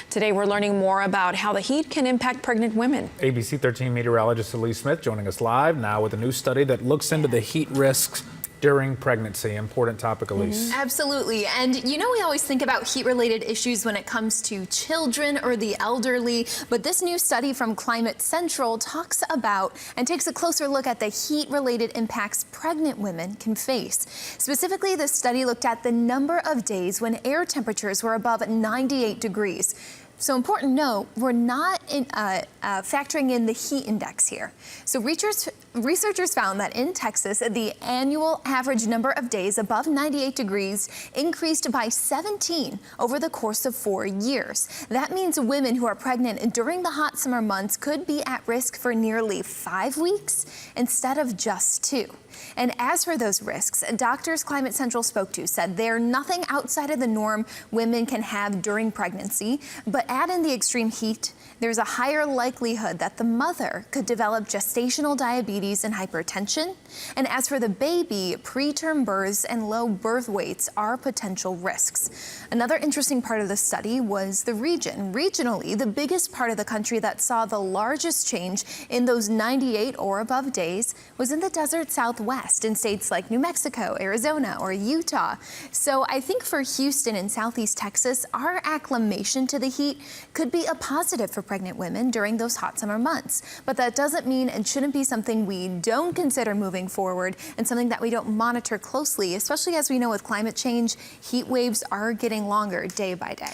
Today we're learning more about how the heat can impact pregnant women. ABC 13 meteorologist Elise Smith joining us live now with a new study that looks into the heat risks during pregnancy. Important topic, Elise. Absolutely. And you know, we always think about heat-related issues when it comes to children or the elderly, but this new study from Climate Central talks about and takes a closer look at the heat-related impacts pregnant women can face. Specifically, this study looked at the number of days when air temperatures were above 98 degrees. So important note, we're not factoring in the heat index here. So researchers found that in Texas, the annual average number of days above 98 degrees increased by 17 over the course of 4 years. That means women who are pregnant during the hot summer months could be at risk for nearly 5 weeks instead of just 2. And as for those risks, doctors Climate Central spoke to said they're nothing outside of the norm women can have during pregnancy, but add in the extreme heat, there's a higher likelihood that the mother could develop gestational diabetes and hypertension. And as for the baby, preterm births and low birth weights are potential risks. Another interesting part of the study was the region. Regionally, the biggest part of the country that saw the largest change in those 98 or above days was in the desert Southwest in states like New Mexico, Arizona, or Utah. So I think for Houston and Southeast Texas, our acclimation to the heat could be a positive for pregnant women during those hot summer months. But that doesn't mean it shouldn't be something we don't consider moving forward and something that we don't monitor closely, especially as we know with climate change, heat waves are getting longer day by day.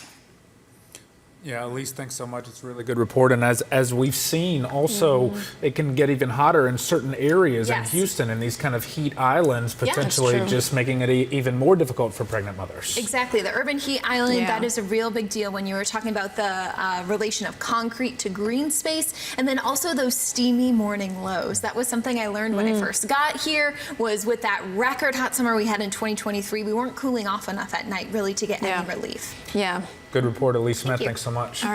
Yeah, Elise, thanks so much. It's a really good report. And as we've seen, also, it can get even hotter in certain areas in Houston and these kind of heat islands, potentially just making it even more difficult for pregnant mothers. Exactly. The urban heat island, that is a real big deal when you were talking about the relation of concrete to green space, and then also those steamy morning lows. That was something I learned when I first got here, was with that record hot summer we had in 2023, we weren't cooling off enough at night really to get any relief. Yeah. Good report, Elise Smith. Thanks so much.